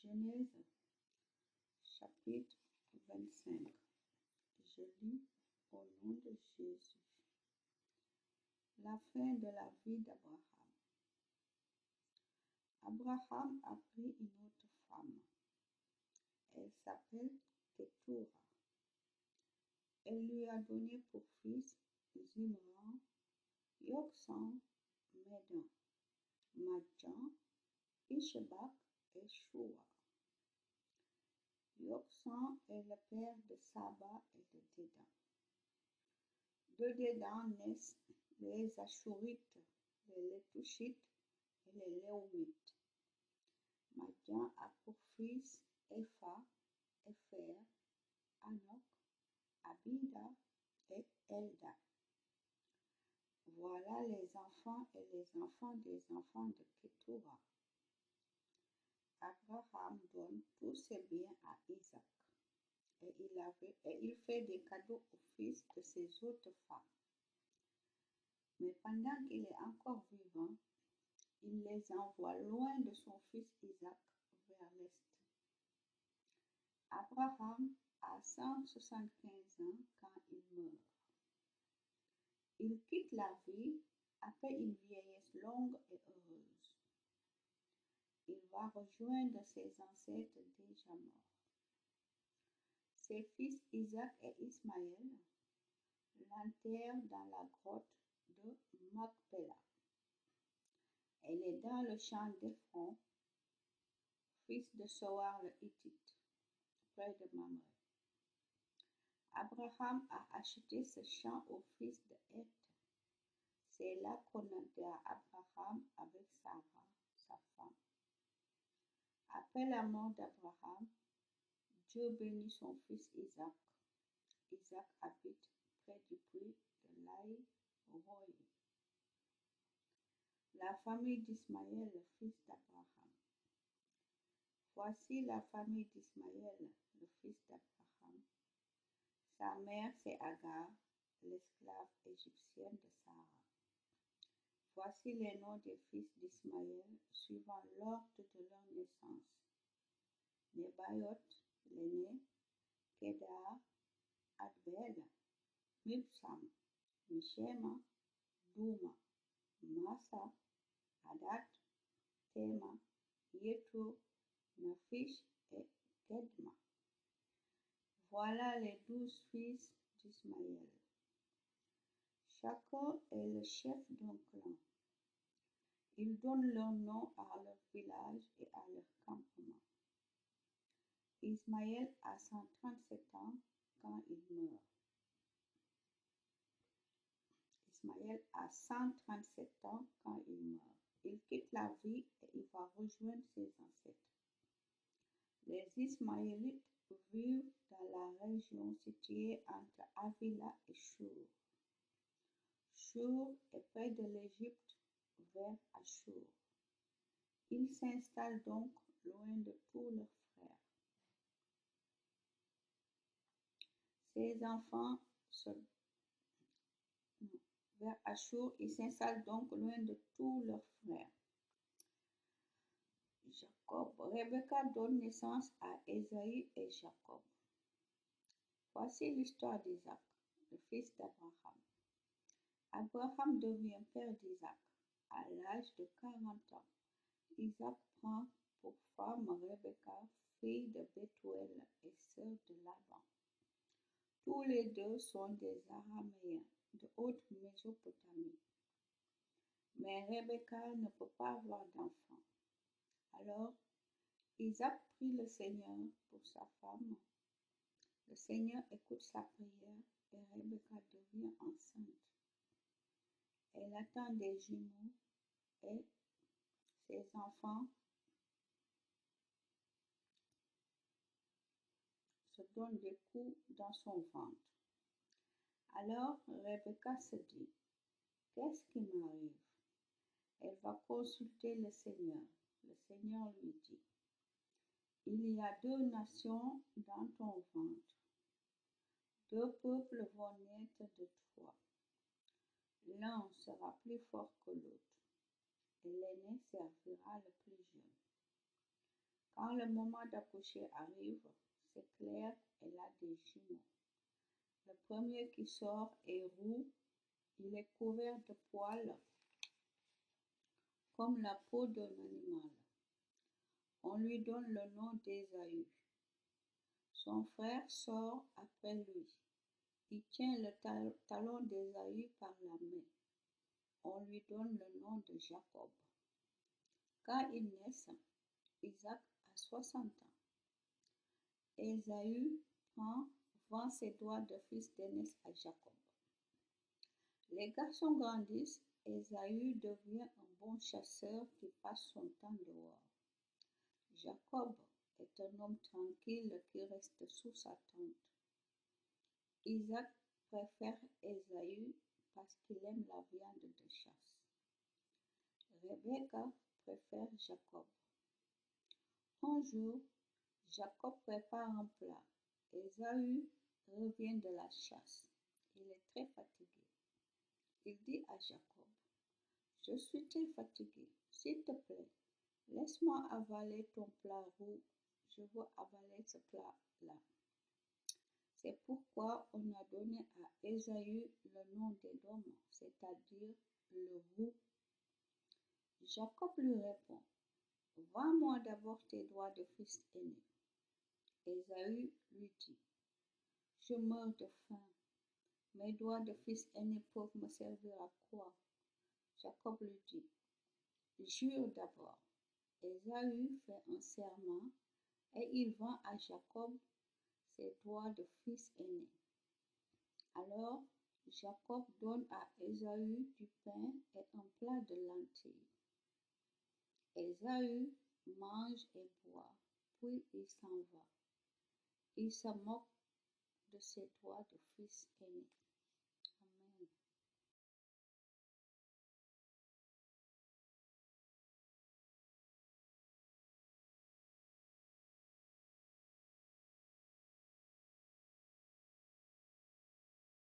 Genèse, chapitre 25. Je lis au nom de Jésus. La fin de la vie d'Abraham. Abraham a pris une autre femme. Elle s'appelle Ketura. Elle lui a donné pour fils Zimran, Yoksan, Medan, Madjan, Ishbak et Shua. Yoksan est le père de Saba et de Dédan. De Dédan naissent les Ashurites, les Létushites et les Léomites. Madjan a pour fils Epha, Epher, Hanok, Abida et Elda. Voilà les enfants et les enfants des enfants de Ketura. Abraham donne tous ses biens à Isaac et il fait des cadeaux aux fils de ses autres femmes. Mais pendant qu'il est encore vivant, il les envoie loin de son fils Isaac vers l'est. Abraham a 175 ans quand il meurt. Il quitte la vie après une vieillesse longue et heureuse. Il va rejoindre ses ancêtres déjà morts. Ses fils Isaac et Ismaël l'enterrent dans la grotte de Macpéla. Elle est dans le champ d'Ephron, fils de Soar le Hittite, près de Mamré. Abraham a acheté ce champ au fils de Heth. C'est là qu'on enterra Abraham avec Sarah, sa femme. Après la mort d'Abraham, Dieu bénit son fils Isaac. Isaac habite près du puits de Laï-Roï. La famille d'Ismaël, le fils d'Abraham. Voici la famille d'Ismaël, le fils d'Abraham. Sa mère, c'est Agar, l'esclave égyptienne de Sarah. Voici les noms des fils d'Ismaël suivant l'ordre de leur naissance. Nebaïot, l'aîné, Kedar, Adbel, Mibsam, Mishema, Douma, Massa, Hadad, Tema, Yétro, Naphish et Kedma. Voilà les 12 fils d'Ismaël. Chacun est le chef d'un clan. Ils donnent leur nom à leur village et à leur campement. Ismaël a 137 ans quand il meurt. Ismaël a 137 ans quand il meurt. Il quitte la vie et il va rejoindre ses ancêtres. Les Ismaélites vivent dans la région située entre Avila et Shur. Shur est près de l'Égypte vers Ashur. Ils s'installent donc loin de tous leurs frères. Ses enfants vers Ashur, ils s'installent donc loin de tous leurs frères. Jacob. Rebecca donne naissance à Ésaü et Jacob. Voici l'histoire d'Isaac, le fils d'Abraham. Abraham devient père d'Isaac à l'âge de 40 ans. Isaac prend pour femme Rebecca, fille de Bethuel et sœur de Laban. Tous les deux sont des Araméens de haute Mésopotamie. Mais Rebecca ne peut pas avoir d'enfant. Alors, Isaac prie le Seigneur pour sa femme. Le Seigneur écoute sa prière et Rebecca devient enceinte. Elle attend des jumeaux et ses enfants se donnent des coups dans son ventre. Alors Rebecca se dit, qu'est-ce qui m'arrive? Elle va consulter le Seigneur. Le Seigneur lui dit, il y a 2 nations dans ton ventre. 2 peuples vont naître de toi. L'un sera plus fort que l'autre, et l'aîné servira le plus jeune. Quand le moment d'accoucher arrive, c'est clair, elle a des jumeaux. Le premier qui sort est roux, il est couvert de poils comme la peau d'un animal. On lui donne le nom d'Ésaü. Son frère sort après lui. Il tient le talon d'Ésaü par la main. On lui donne le nom de Jacob. Quand ils naissent, Isaac a 60 ans. Ésaü vend ses droits de fils d'aînesse à Jacob. Les garçons grandissent. Ésaü devient un bon chasseur qui passe son temps dehors. Jacob est un homme tranquille qui reste sous sa tente. Isaac préfère Ésaü parce qu'il aime la viande de chasse. Rebecca préfère Jacob. Un jour, Jacob prépare un plat. Ésaü revient de la chasse. Il est très fatigué. Il dit à Jacob, je suis très fatigué. S'il te plaît, laisse-moi avaler ton plat roux. Je veux avaler ce plat-là. C'est pourquoi on a donné à Ésaü le nom d'Édom, c'est-à-dire le roux. Jacob lui répond, vends-moi d'abord tes droits de fils aîné. Ésaü lui dit, je meurs de faim. Mes droits de fils aîné peuvent me servir à quoi? Jacob lui dit, jure d'abord. Ésaü fait un serment et il vend à Jacob ses droits de fils aîné. Alors Jacob donne à Ésaü du pain et un plat de lentilles. Ésaü mange et boit, puis il s'en va. Il se moque de ses droits de fils aîné.